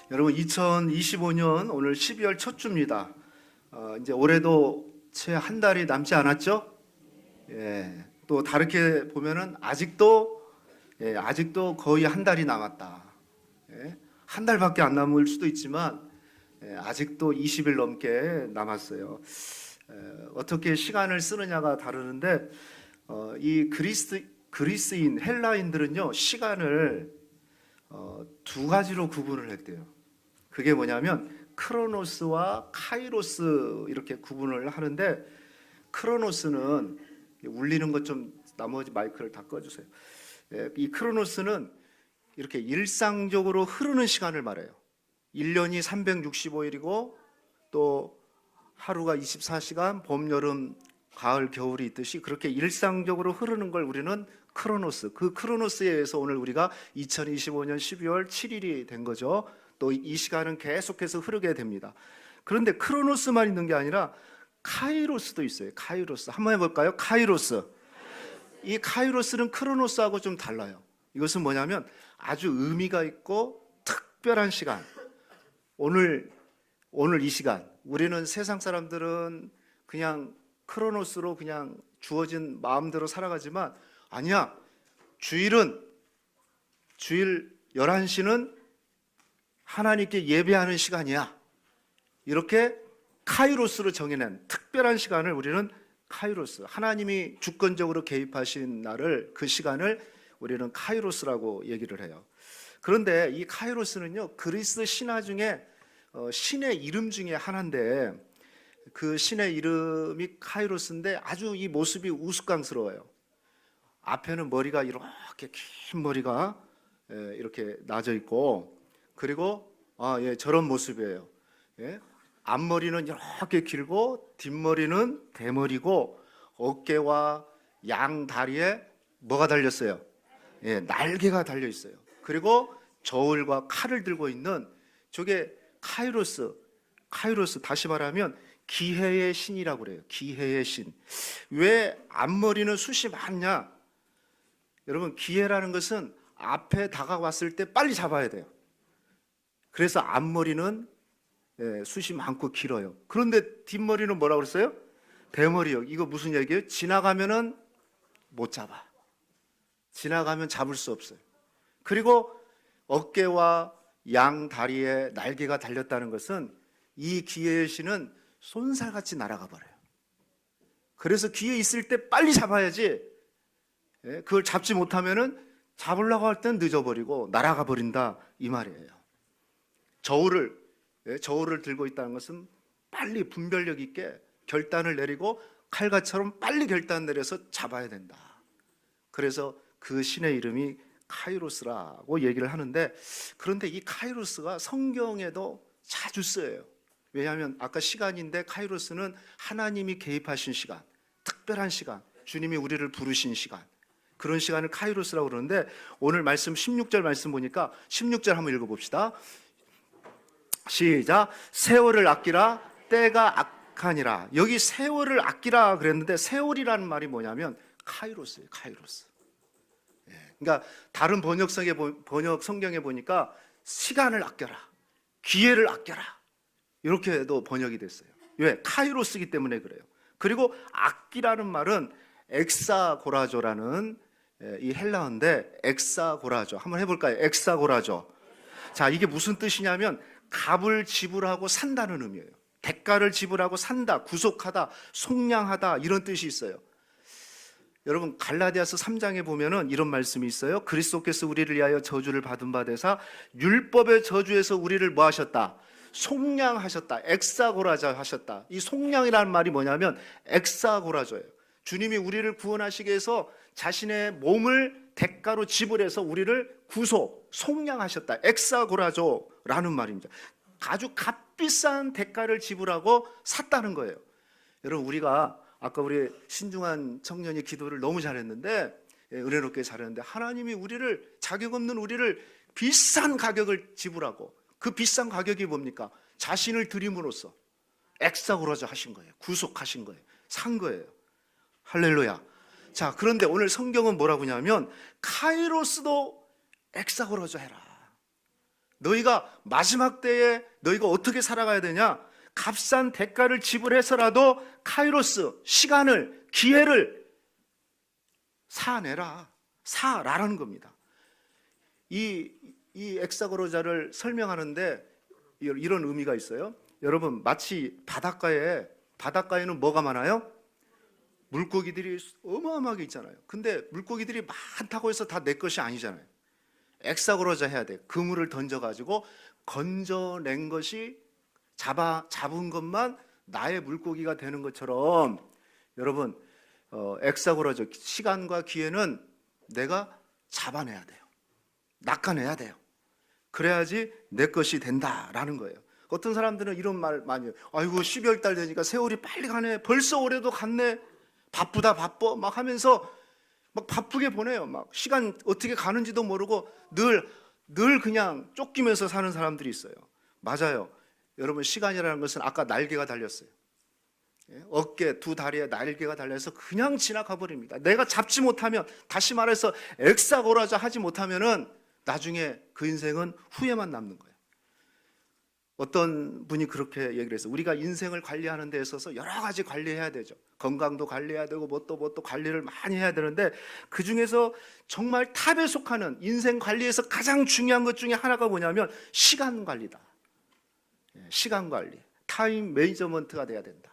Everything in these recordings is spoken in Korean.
여러분 2025년 오늘 12월 첫 주입니다. 이제 올해도 채 한 달이 남지 않았죠? 예. 또 다르게 보면은 아직도 거의 한 달이 남았다. 예. 한 달밖에 안 남을 수도 있지만 아직도 20일 넘게 남았어요. 어떻게 시간을 쓰느냐가 다르는데 이 그리스인 헬라인들은요 시간을 두 가지로 구분을 했대요. 그게 뭐냐면 크로노스와 카이로스 이렇게 구분을 하는데, 크로노스는 울리는 것 좀 나머지 마이크를 다 꺼주세요. 이 크로노스는 이렇게 일상적으로 흐르는 시간을 말해요. 1년이 365일이고 또 하루가 24시간, 봄, 여름, 가을, 겨울이 있듯이 그렇게 일상적으로 흐르는 걸 우리는 크로노스, 그 크로노스에 의해서 오늘 우리가 2025년 12월 7일이 된 거죠. 또 이 시간은 계속해서 흐르게 됩니다. 그런데 크로노스만 있는 게 아니라 카이로스도 있어요. 카이로스 한번 해볼까요? 카이로스. 이 카이로스는 크로노스하고 좀 달라요. 이것은 뭐냐면 아주 의미가 있고 특별한 시간. 오늘 이 시간, 우리는 세상 사람들은 그냥 크로노스로 그냥 주어진 마음대로 살아가지만 아니야. 주일 11시는 하나님께 예배하는 시간이야. 이렇게 카이로스로 정해낸 특별한 시간을 우리는 카이로스, 하나님이 주권적으로 개입하신 날을, 그 시간을 우리는 카이로스라고 얘기를 해요. 그런데 이 카이로스는요 그리스 신화 중에 신의 이름 중에 하나인데, 그 신의 이름이 카이로스인데 아주 이 모습이 우스꽝스러워요. 앞에는 머리가 이렇게 긴 머리가 이렇게 나져 있고, 그리고 저런 모습이에요. 앞머리는 이렇게 길고 뒷머리는 대머리고, 어깨와 양 다리에 뭐가 달렸어요? 날개가 달려 있어요. 그리고 저울과 칼을 들고 있는 저게 카이로스, 다시 말하면 기회의 신이라고 그래요. 기회의 신. 왜 앞머리는 숱이 많냐? 여러분, 기회라는 것은 앞에 다가왔을 때 빨리 잡아야 돼요. 그래서 앞머리는 숱이 많고 길어요. 그런데 뒷머리는 뭐라고 그랬어요? 대머리요. 이거 무슨 얘기예요? 지나가면은 못 잡아. 지나가면 잡을 수 없어요. 그리고 어깨와 양 다리에 날개가 달렸다는 것은 이 기회의 신은 쏜살같이 날아가 버려요. 그래서 기회 있을 때 빨리 잡아야지, 그걸 잡지 못하면은 잡으려고 할 땐 늦어버리고 날아가 버린다, 이 말이에요. 저울을 들고 있다는 것은 빨리 분별력 있게 결단을 내리고 칼같처럼 빨리 결단 내려서 잡아야 된다. 그래서 그 신의 이름이 카이로스라고 얘기를 하는데, 그런데 이 카이로스가 성경에도 자주 쓰여요. 왜냐하면 아까 시간인데 카이로스는 하나님이 개입하신 시간, 특별한 시간, 주님이 우리를 부르신 시간, 그런 시간을 카이로스라고 그러는데, 오늘 말씀 16절 말씀 보니까 16절 한번 읽어봅시다. 시작. 세월을 아끼라, 때가 악하니라. 여기 세월을 아끼라 그랬는데 세월이라는 말이 뭐냐면 카이로스예요. 카이로스. 그러니까 다른 번역 성경에 보니까 시간을 아껴라, 기회를 아껴라, 이렇게도 번역이 됐어요. 왜? 카이로스이기 때문에 그래요. 그리고 아끼라는 말은 엑사고라조라는 이 헬라어인데, 엑사고라조 한번 해볼까요? 엑사고라조. 자, 이게 무슨 뜻이냐면 값을 지불하고 산다는 의미예요. 대가를 지불하고 산다, 구속하다, 속량하다, 이런 뜻이 있어요. 여러분, 갈라디아서 3장에 보면은 이런 말씀이 있어요. 그리스도께서 우리를 위하여 저주를 받은 바 되사 율법의 저주에서 우리를 뭐 하셨다? 속량하셨다. 엑사고라자 하셨다. 이 속량이라는 말이 뭐냐면 엑사고라조예요. 주님이 우리를 구원하시기 위해서 자신의 몸을 대가로 지불해서 우리를 속량하셨다. 엑사고라조라는 말입니다. 아주 값비싼 대가를 지불하고 샀다는 거예요. 여러분, 우리가 아까 우리 신중한 청년이 기도를 너무 잘했는데, 은혜롭게 잘했는데, 하나님이 자격 없는 우리를 비싼 가격을 지불하고, 그 비싼 가격이 뭡니까? 자신을 드림으로써 엑사고라조 하신 거예요. 구속하신 거예요. 산 거예요. 할렐루야. 자, 그런데 오늘 성경은 뭐라고 하냐면 카이로스도 엑사고라조 해라. 너희가 마지막 때에 너희가 어떻게 살아가야 되냐? 값싼 대가를 지불해서라도 카이로스, 시간을, 기회를 사라는 겁니다. 이 엑사고로자를 설명하는데 이런 의미가 있어요. 여러분, 마치 바닷가에는 뭐가 많아요? 물고기들이 어마어마하게 있잖아요. 근데 물고기들이 많다고 해서 다 내 것이 아니잖아요. 엑사고로자 해야 돼. 그물을 던져가지고 건져낸 것이 잡은 것만 나의 물고기가 되는 것처럼, 여러분, 엑사고로자, 시간과 기회는 내가 잡아내야 돼요. 낚아내야 돼요. 그래야지 내 것이 된다라는 거예요. 어떤 사람들은 이런 말 많이 해요. 아이고, 12월 달 되니까 세월이 빨리 가네. 벌써 올해도 갔네. 바쁘다 바빠 막 하면서 막 바쁘게 보내요. 막 시간 어떻게 가는지도 모르고 늘 그냥 쫓기면서 사는 사람들이 있어요. 맞아요. 여러분, 시간이라는 것은 아까 날개가 달렸어요. 어깨 두 다리에 날개가 달려서 그냥 지나가 버립니다. 내가 잡지 못하면, 다시 말해서 엑사고라자 하지 못하면은 나중에 그 인생은 후회만 남는 거예요. 어떤 분이 그렇게 얘기를 했어요. 우리가 인생을 관리하는 데 있어서 여러 가지 관리해야 되죠. 건강도 관리해야 되고 뭣도 관리를 많이 해야 되는데, 그 중에서 정말 탑에 속하는 인생 관리에서 가장 중요한 것 중에 하나가 뭐냐면 시간 관리다. 시간 관리, 타임 매니저먼트가 돼야 된다.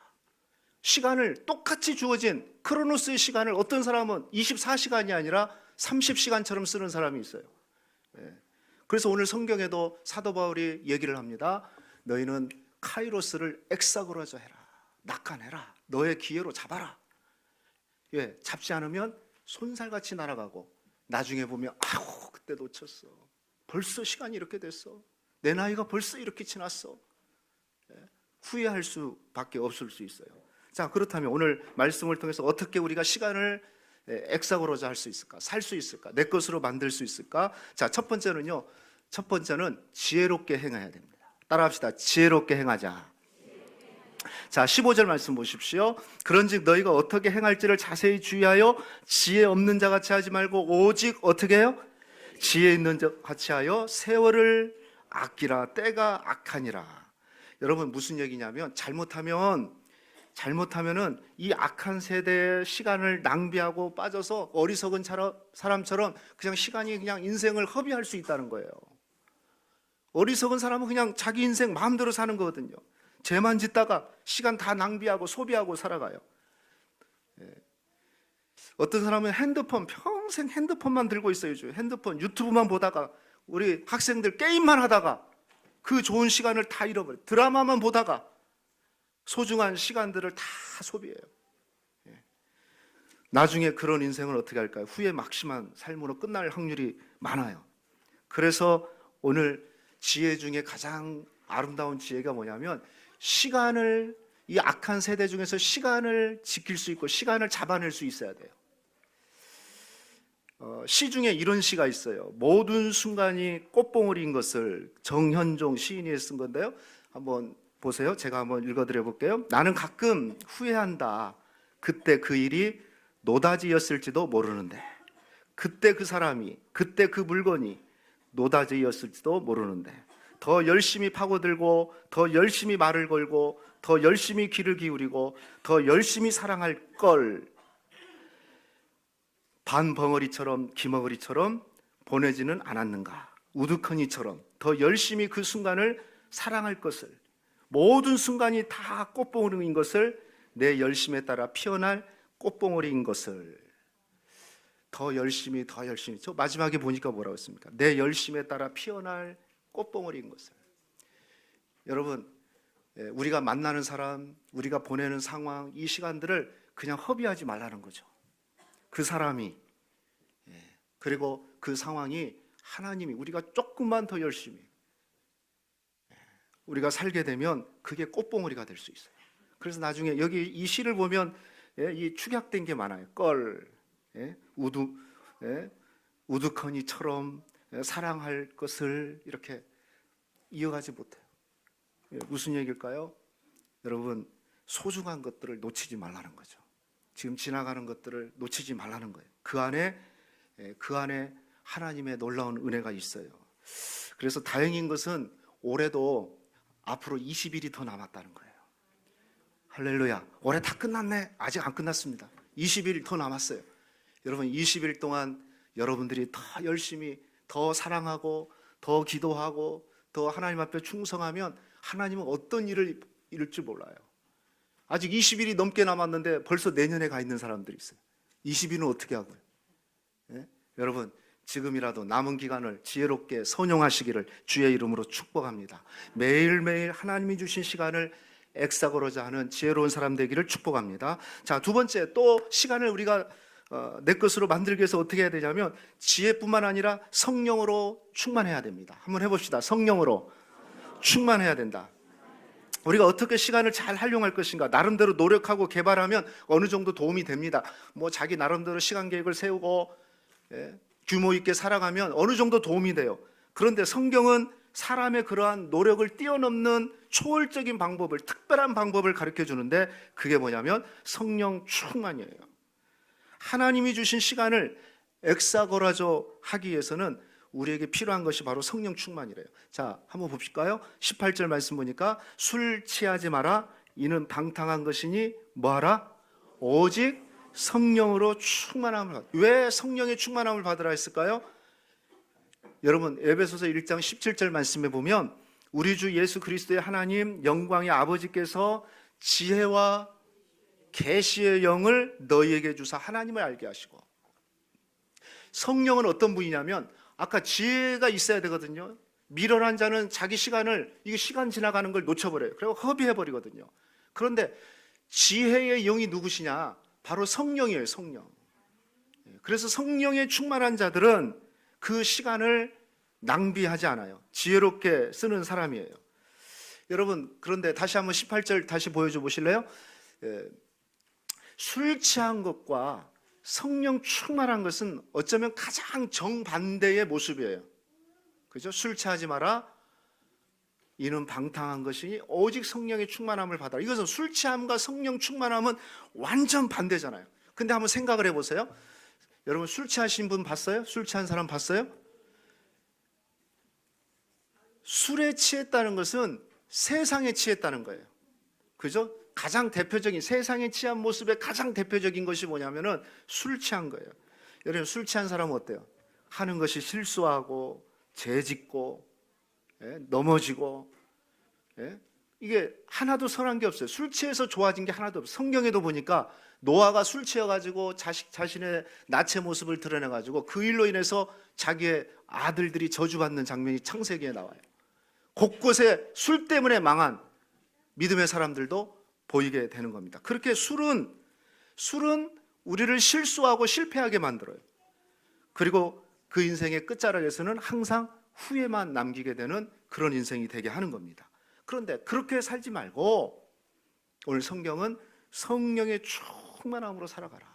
시간을 똑같이 주어진 크로노스의 시간을 어떤 사람은 24시간이 아니라 30시간처럼 쓰는 사람이 있어요. 그래서 오늘 성경에도 사도 바울이 얘기를 합니다. 너희는 카이로스를 엑사고라자 해라. 낚아내라. 너의 기회로 잡아라. 잡지 않으면 손살같이 날아가고 나중에 보면 아우, 그때 놓쳤어. 벌써 시간이 이렇게 됐어. 내 나이가 벌써 이렇게 지났어. 후회할 수밖에 없을 수 있어요. 자, 그렇다면 오늘 말씀을 통해서 어떻게 우리가 시간을 엑사고로자 할 수 있을까? 살 수 있을까? 내 것으로 만들 수 있을까? 자, 첫 번째는 지혜롭게 행해야 됩니다. 따라합시다. 지혜롭게 행하자. 자, 15절 말씀 보십시오. 그런즉 너희가 어떻게 행할지를 자세히 주의하여 지혜 없는 자 같이 하지 말고 오직 어떻게 해요? 지혜 있는 자 같이 하여 세월을 아끼라. 때가 악하니라. 여러분, 무슨 얘기냐면 잘못하면은 이 악한 세대의 시간을 낭비하고 빠져서 어리석은 사람처럼 그냥 시간이 그냥 인생을 허비할 수 있다는 거예요. 어리석은 사람은 그냥 자기 인생 마음대로 사는 거거든요. 죄만 짓다가 시간 다 낭비하고 소비하고 살아가요. 어떤 사람은 평생 핸드폰만 들고 있어요. 핸드폰, 유튜브만 보다가, 우리 학생들 게임만 하다가 그 좋은 시간을 다 잃어버려요. 드라마만 보다가 소중한 시간들을 다 소비해요. 나중에 그런 인생을 어떻게 할까요? 후회 막심한 삶으로 끝날 확률이 많아요. 그래서 오늘 지혜 중에 가장 아름다운 지혜가 뭐냐면, 이 악한 세대 중에서 시간을 지킬 수 있고 시간을 잡아낼 수 있어야 돼요. 시 중에 이런 시가 있어요. 모든 순간이 꽃봉오리인 것을, 정현종 시인이 쓴 건데요. 한번 보세요. 제가 한번 읽어드려 볼게요. 나는 가끔 후회한다. 그때 그 일이 노다지였을지도 모르는데, 그때 그 사람이, 그때 그 물건이 노다지였을지도 모르는데, 더 열심히 파고들고, 더 열심히 말을 걸고, 더 열심히 귀를 기울이고, 더 열심히 사랑할 걸, 반벙어리처럼 기머거리처럼 보내지는 않았는가? 우두커니처럼 더 열심히 그 순간을 사랑할 것을, 모든 순간이 다 꽃봉오리인 것을, 내 열심에 따라 피어날 꽃봉오리인 것을 더 열심히 저 마지막에 보니까 뭐라고 했습니까? 내 열심에 따라 피어날 꽃봉오리인 것을. 여러분, 우리가 만나는 사람, 우리가 보내는 상황, 이 시간들을 그냥 허비하지 말라는 거죠. 그 사람이, 그리고 그 상황이 하나님이, 우리가 조금만 더 열심히 우리가 살게 되면 그게 꽃봉오리가 될 수 있어요. 그래서 나중에 여기 이 시를 보면 이 축약된 게 많아요. 우두커니처럼 사랑할 것을 이렇게 이어가지 못해요. 무슨 얘기일까요? 여러분, 소중한 것들을 놓치지 말라는 거죠. 지금 지나가는 것들을 놓치지 말라는 거예요. 그 안에 하나님의 놀라운 은혜가 있어요. 그래서 다행인 것은 올해도 앞으로 20일이 더 남았다는 거예요. 할렐루야. 올해 다 끝났네? 아직 안 끝났습니다. 20일 더 남았어요. 여러분 20일 동안 여러분들이 더 열심히 더 사랑하고 더 기도하고 더 하나님 앞에 충성하면 하나님은 어떤 일을 이룰지 몰라요. 아직 20일이 넘게 남았는데 벌써 내년에 가 있는 사람들이 있어요. 20일은 어떻게 하고요? 예? 여러분 지금이라도 남은 기간을 지혜롭게 선용하시기를 주의 이름으로 축복합니다. 매일매일 하나님이 주신 시간을 엑사고로자 하는 지혜로운 사람 되기를 축복합니다. 자, 두 번째, 또 시간을 우리가 내 것으로 만들기 위해서 어떻게 해야 되냐면 지혜뿐만 아니라 성령으로 충만해야 됩니다. 한번 해봅시다. 성령으로 충만해야 된다. 우리가 어떻게 시간을 잘 활용할 것인가, 나름대로 노력하고 개발하면 어느 정도 도움이 됩니다. 뭐 자기 나름대로 시간 계획을 세우고 규모 있게 살아가면 어느 정도 도움이 돼요. 그런데 성경은 사람의 그러한 노력을 뛰어넘는 초월적인 방법을, 특별한 방법을 가르쳐 주는데 그게 뭐냐면 성령 충만이에요. 하나님이 주신 시간을 엑사고라조 하기 위해서는 우리에게 필요한 것이 바로 성령 충만이래요. 자, 한번 봅실까요? 18절 말씀 보니까 술 취하지 마라. 이는 방탕한 것이니 뭐하라? 오직 성령으로 충만함을 받으라. 왜 성령의 충만함을 받으라 했을까요? 여러분 에베소서 1장 17절 말씀에 보면 우리 주 예수 그리스도의 하나님 영광의 아버지께서 지혜와 계시의 영을 너희에게 주사 하나님을 알게 하시고, 성령은 어떤 분이냐면 아까 지혜가 있어야 되거든요. 미련한 자는 자기 시간을, 이게 시간 지나가는 걸 놓쳐버려요. 그리고 허비해버리거든요. 그런데 지혜의 영이 누구시냐? 바로 성령이에요. 성령. 그래서 성령에 충만한 자들은 그 시간을 낭비하지 않아요. 지혜롭게 쓰는 사람이에요. 여러분 그런데 다시 한번 18절 다시 보여줘 보실래요? 술 취한 것과 성령 충만한 것은 어쩌면 가장 정반대의 모습이에요. 그죠? 술 취하지 마라. 이는 방탕한 것이니 오직 성령의 충만함을 받아라. 이것은 술 취함과 성령 충만함은 완전 반대잖아요. 근데 한번 생각을 해보세요. 여러분 술 취하신 분 봤어요? 술 취한 사람 봤어요? 술에 취했다는 것은 세상에 취했다는 거예요. 그죠? 가장 대표적인, 세상에 취한 모습의 가장 대표적인 것이 뭐냐면은 술 취한 거예요. 여러분 술 취한 사람은 어때요? 하는 것이 실수하고 죄짓고 넘어지고, 이게 하나도 선한 게 없어요. 술 취해서 좋아진 게 하나도 없어요. 성경에도 보니까 노아가 술 취해가지고 자신의 나체 모습을 드러내가지고 그 일로 인해서 자기의 아들들이 저주받는 장면이 창세기에 나와요. 곳곳에 술 때문에 망한 믿음의 사람들도 보이게 되는 겁니다. 그렇게 술은 우리를 실수하고 실패하게 만들어요. 그리고 그 인생의 끝자락에서는 항상 후회만 남기게 되는 그런 인생이 되게 하는 겁니다. 그런데 그렇게 살지 말고 오늘 성경은 성령의 충만함으로 살아가라.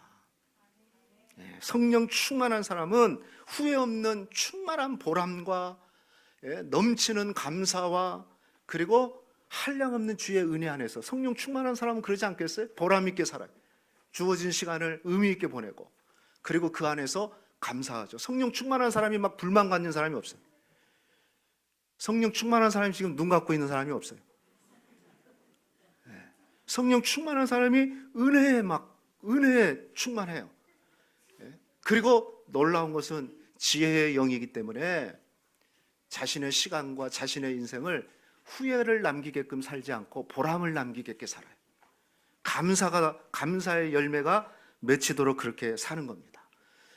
성령 충만한 사람은 후회 없는 충만한 보람과 넘치는 감사와 그리고 한량없는 주의 은혜 안에서, 성령 충만한 사람은 그러지 않겠어요? 보람 있게 살아요. 주어진 시간을 의미 있게 보내고, 그리고 그 안에서 감사하죠. 성령 충만한 사람이 막 불만 갖는 사람이 없어요. 성령 충만한 사람이 지금 눈 감고 있는 사람이 없어요. 성령 충만한 사람이 은혜에 충만해요. 그리고 놀라운 것은 지혜의 영이기 때문에 자신의 시간과 자신의 인생을 후회를 남기게끔 살지 않고 보람을 남기게끔 살아요. 감사의 열매가 맺히도록 그렇게 사는 겁니다.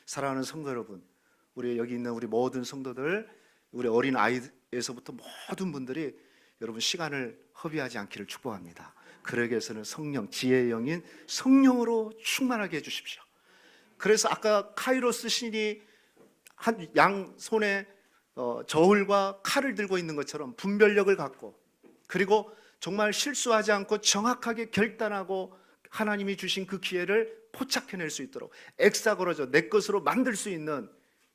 사랑하는 성도 여러분, 우리 여기 있는 우리 모든 성도들, 우리 어린 아이에서부터 모든 분들이 여러분 시간을 허비하지 않기를 축복합니다. 그러기 위해서는 성령, 지혜의 영인 성령으로 충만하게 해주십시오. 그래서 아까 카이로스 신이 한 양 손에 저울과 칼을 들고 있는 것처럼 분별력을 갖고, 그리고 정말 실수하지 않고 정확하게 결단하고 하나님이 주신 그 기회를 포착해낼 수 있도록 엑사고로져 내 것으로 만들 수 있는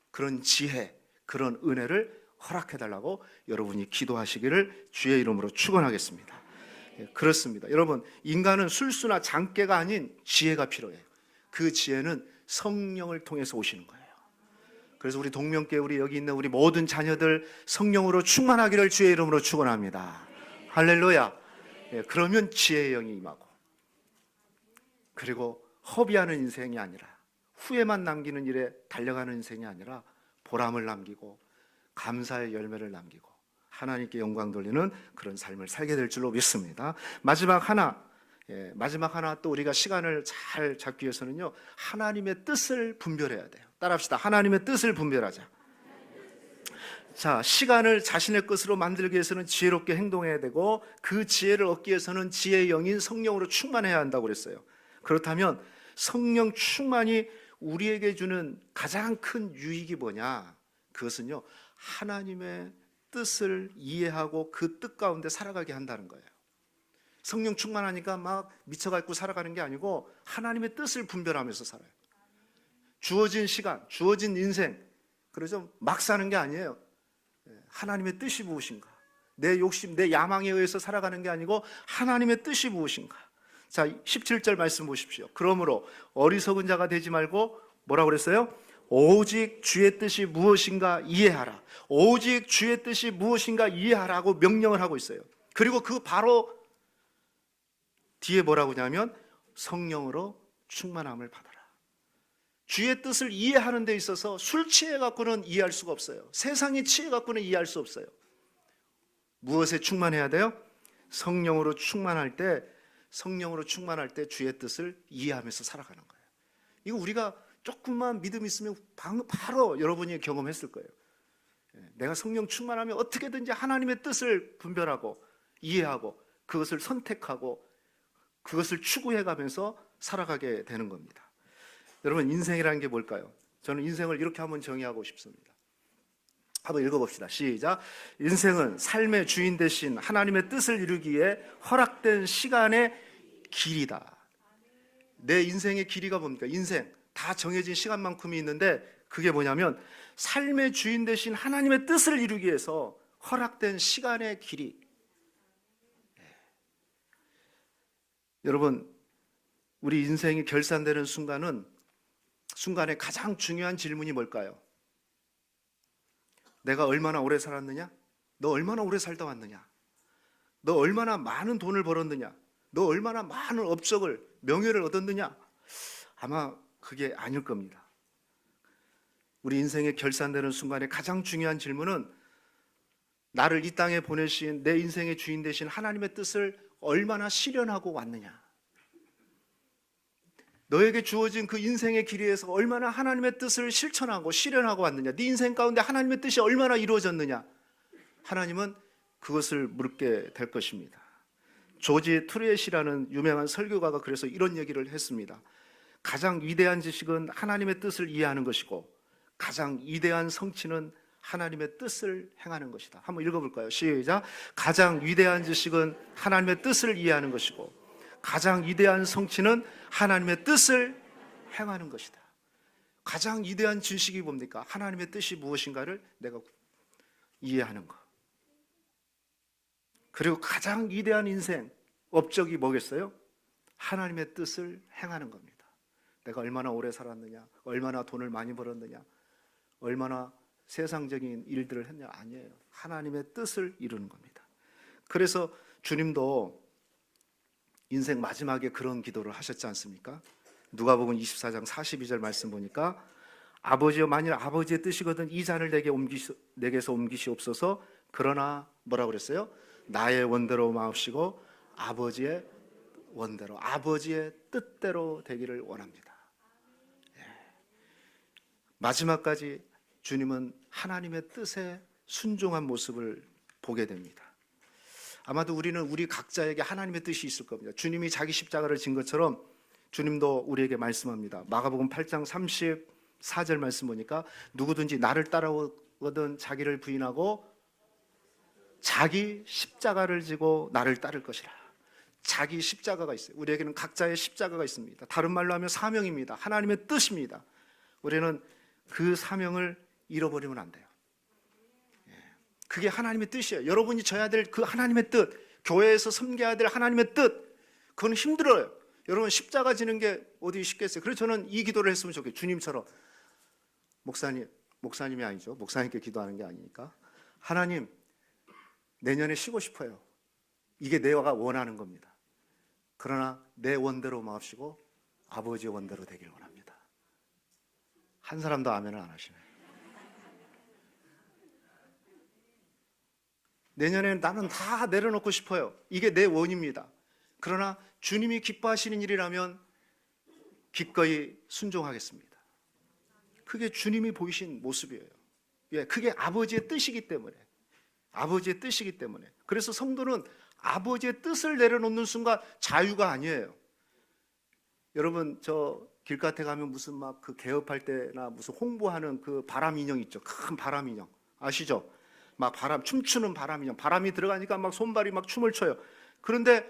그런 지혜, 그런 은혜를 허락해달라고 여러분이 기도하시기를 주의 이름으로 축원하겠습니다. 그렇습니다. 여러분, 인간은 술수나 장깨가 아닌 지혜가 필요해요. 그 지혜는 성령을 통해서 오시는 거예요. 그래서 우리 동명교회 우리 여기 있는 우리 모든 자녀들 성령으로 충만하기를 주의 이름으로 축원합니다. 할렐루야. 예, 그러면 지혜의 영이 임하고, 그리고 허비하는 인생이 아니라, 후회만 남기는 일에 달려가는 인생이 아니라 보람을 남기고 감사의 열매를 남기고 하나님께 영광 돌리는 그런 삶을 살게 될 줄로 믿습니다. 마지막 하나 또 우리가 시간을 잘 잡기 위해서는요, 하나님의 뜻을 분별해야 돼요. 따라합시다. 하나님의 뜻을 분별하자. 자, 시간을 자신의 것으로 만들기 위해서는 지혜롭게 행동해야 되고, 그 지혜를 얻기 위해서는 지혜의 영인 성령으로 충만해야 한다고 그랬어요. 그렇다면 성령 충만이 우리에게 주는 가장 큰 유익이 뭐냐? 그것은요, 하나님의 뜻을 이해하고 그 뜻 가운데 살아가게 한다는 거예요. 성령 충만하니까 막 미쳐갖고 살아가는 게 아니고 하나님의 뜻을 분별하면서 살아요. 주어진 시간, 주어진 인생, 그래서 막 사는 게 아니에요. 하나님의 뜻이 무엇인가? 내 욕심, 내 야망에 의해서 살아가는 게 아니고 하나님의 뜻이 무엇인가? 자, 17절 말씀 보십시오. 그러므로 어리석은 자가 되지 말고 뭐라고 그랬어요? 오직 주의 뜻이 무엇인가 이해하라. 오직 주의 뜻이 무엇인가 이해하라고 명령을 하고 있어요. 그리고 그 바로 뒤에 뭐라고 하냐면 성령으로 충만함을 받아라. 주의 뜻을 이해하는 데 있어서 술 취해 갖고는 이해할 수가 없어요. 세상에 취해 갖고는 이해할 수 없어요. 무엇에 충만해야 돼요? 성령으로 충만할 때 주의 뜻을 이해하면서 살아가는 거예요. 이거 우리가 조금만 믿음 있으면 바로 여러분이 경험했을 거예요. 내가 성령 충만하면 어떻게든지 하나님의 뜻을 분별하고 이해하고 그것을 선택하고 그것을 추구해 가면서 살아가게 되는 겁니다. 여러분, 인생이라는 게 뭘까요? 저는 인생을 이렇게 한번 정의하고 싶습니다. 한번 읽어봅시다. 시작. 인생은 삶의 주인 되신 하나님의 뜻을 이루기에 허락된 시간의 길이다. 내 인생의 길이가 뭡니까? 인생 다 정해진 시간만큼이 있는데 그게 뭐냐면 삶의 주인 되신 하나님의 뜻을 이루기 위해서 허락된 시간의 길이. 여러분, 우리 인생이 결산되는 순간에 가장 중요한 질문이 뭘까요? 내가 얼마나 오래 살았느냐? 너 얼마나 오래 살다 왔느냐? 너 얼마나 많은 돈을 벌었느냐? 너 얼마나 많은 업적을, 명예를 얻었느냐? 아마 그게 아닐 겁니다. 우리 인생의 결산되는 순간에 가장 중요한 질문은 나를 이 땅에 보내신 내 인생의 주인 되신 하나님의 뜻을 얼마나 실현하고 왔느냐? 너에게 주어진 그 인생의 길이에서 얼마나 하나님의 뜻을 실천하고 실현하고 왔느냐? 네 인생 가운데 하나님의 뜻이 얼마나 이루어졌느냐? 하나님은 그것을 묻게 될 것입니다. 조지 트루엣이라는 유명한 설교가가 그래서 이런 얘기를 했습니다. 가장 위대한 지식은 하나님의 뜻을 이해하는 것이고 가장 위대한 성취는 하나님의 뜻을 행하는 것이다. 한번 읽어볼까요? 시작. 가장 위대한 지식은 하나님의 뜻을 이해하는 것이고 가장 위대한 성취는 하나님의 뜻을 행하는 것이다. 가장 위대한 지식이 뭡니까? 하나님의 뜻이 무엇인가를 내가 이해하는 것. 그리고 가장 위대한 인생, 업적이 뭐겠어요? 하나님의 뜻을 행하는 겁니다. 내가 얼마나 오래 살았느냐, 얼마나 돈을 많이 벌었느냐, 얼마나 세상적인 일들을 했냐, 아니에요. 하나님의 뜻을 이루는 겁니다. 그래서 주님도 인생 마지막에 그런 기도를 하셨지 않습니까? 누가복음 24장 42절 말씀 보니까 아버지여, 만일 아버지의 뜻이거든 이 잔을 내게서 옮기시옵소서. 그러나 뭐라고 그랬어요? 나의 원대로 마옵시고 아버지의 원대로, 아버지의 뜻대로 되기를 원합니다. 마지막까지 주님은 하나님의 뜻에 순종한 모습을 보게 됩니다. 아마도 우리는 우리 각자에게 하나님의 뜻이 있을 겁니다. 주님이 자기 십자가를 진 것처럼 주님도 우리에게 말씀합니다. 마가복음 8장 34절 말씀 보니까 누구든지 나를 따라오거든 자기를 부인하고 자기 십자가를 지고 나를 따를 것이라. 자기 십자가가 있어요. 우리에게는 각자의 십자가가 있습니다. 다른 말로 하면 사명입니다. 하나님의 뜻입니다. 우리는 그 사명을 잃어버리면 안 돼요. 그게 하나님의 뜻이에요. 여러분이 져야 될 그 하나님의 뜻, 교회에서 섬겨야 될 하나님의 뜻, 그건 힘들어요. 여러분, 십자가 지는 게 어디 쉽겠어요? 그래서 저는 이 기도를 했으면 좋겠어요. 주님처럼 목사님 목사님이 아니죠. 목사님께 기도하는 게 아니니까. 하나님, 내년에 쉬고 싶어요. 이게 내가 원하는 겁니다. 그러나 내 원대로 마옵시고 아버지의 원대로 되길 원합니다. 한 사람도 아멘을 안 하시네. 내년에 나는 다 내려놓고 싶어요. 이게 내 원입니다. 그러나 주님이 기뻐하시는 일이라면 기꺼이 순종하겠습니다. 그게 주님이 보이신 모습이에요. 예, 그게 아버지의 뜻이기 때문에. 아버지의 뜻이기 때문에. 그래서 성도는 아버지의 뜻을 내려놓는 순간 자유가 아니에요. 여러분, 저 길가에 가면 무슨 막 그 개업할 때나 무슨 홍보하는 그 바람 인형 있죠. 큰 바람 인형. 아시죠? 막 바람, 춤추는 바람 인형. 바람이 들어가니까 막 손발이 막 춤을 춰요. 그런데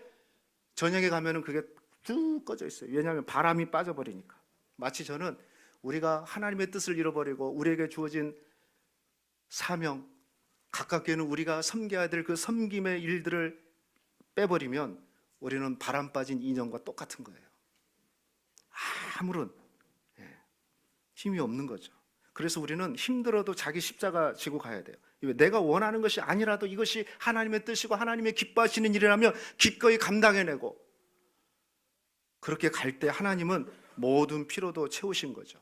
저녁에 가면은 그게 쭉 꺼져 있어요. 왜냐하면 바람이 빠져버리니까. 마치 저는 우리가 하나님의 뜻을 잃어버리고 우리에게 주어진 사명, 가깝게는 우리가 섬겨야 될 그 섬김의 일들을 빼버리면 우리는 바람 빠진 인형과 똑같은 거예요. 아무런 힘이 없는 거죠. 그래서 우리는 힘들어도 자기 십자가 지고 가야 돼요. 내가 원하는 것이 아니라도 이것이 하나님의 뜻이고 하나님의 기뻐하시는 일이라면 기꺼이 감당해내고, 그렇게 갈 때 하나님은 모든 피로도 채우신 거죠.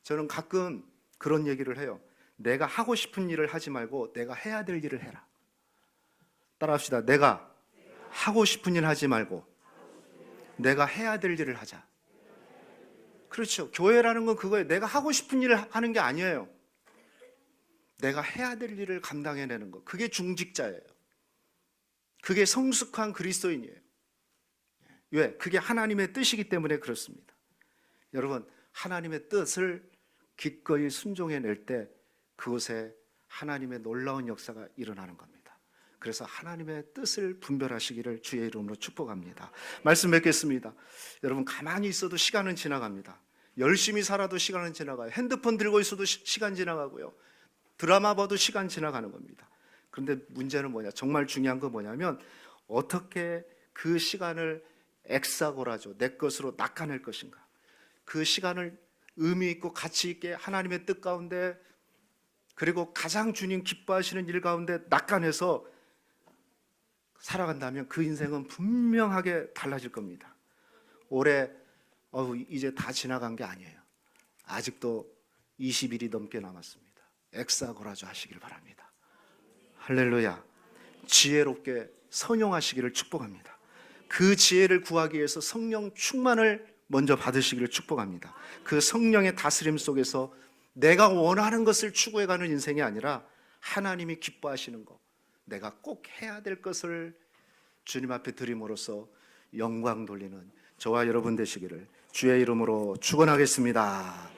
저는 가끔 그런 얘기를 해요. 내가 하고 싶은 일을 하지 말고 내가 해야 될 일을 해라. 따라합시다. 내가 하고 싶은 일 하지 말고 내가 해야 될 일을 하자. 그렇죠. 교회라는 건 그거예요. 내가 하고 싶은 일을 하는 게 아니에요. 내가 해야 될 일을 감당해내는 거. 그게 중직자예요. 그게 성숙한 그리스도인이에요. 왜? 그게 하나님의 뜻이기 때문에 그렇습니다. 여러분, 하나님의 뜻을 기꺼이 순종해낼 때 그곳에 하나님의 놀라운 역사가 일어나는 겁니다. 그래서 하나님의 뜻을 분별하시기를 주의 이름으로 축복합니다. 말씀 맺겠습니다. 여러분, 가만히 있어도 시간은 지나갑니다. 열심히 살아도 시간은 지나가요. 핸드폰 들고 있어도 시간 지나가고요. 드라마 봐도 시간 지나가는 겁니다. 그런데 문제는 뭐냐? 정말 중요한 건 뭐냐면 어떻게 그 시간을 엑사고라죠. 내 것으로 낚아낼 것인가? 그 시간을 의미 있고 가치 있게 하나님의 뜻 가운데, 그리고 가장 주님 기뻐하시는 일 가운데 낚아내서 살아간다면 그 인생은 분명하게 달라질 겁니다. 올해 이제 다 지나간 게 아니에요. 아직도 20일이 넘게 남았습니다. 엑사고라주 하시길 바랍니다. 할렐루야. 지혜롭게 선용하시기를 축복합니다. 그 지혜를 구하기 위해서 성령 충만을 먼저 받으시기를 축복합니다. 그 성령의 다스림 속에서 내가 원하는 것을 추구해가는 인생이 아니라 하나님이 기뻐하시는 것, 내가 꼭 해야 될 것을 주님 앞에 드림으로써 영광 돌리는 저와 여러분 되시기를 주의 이름으로 축원하겠습니다.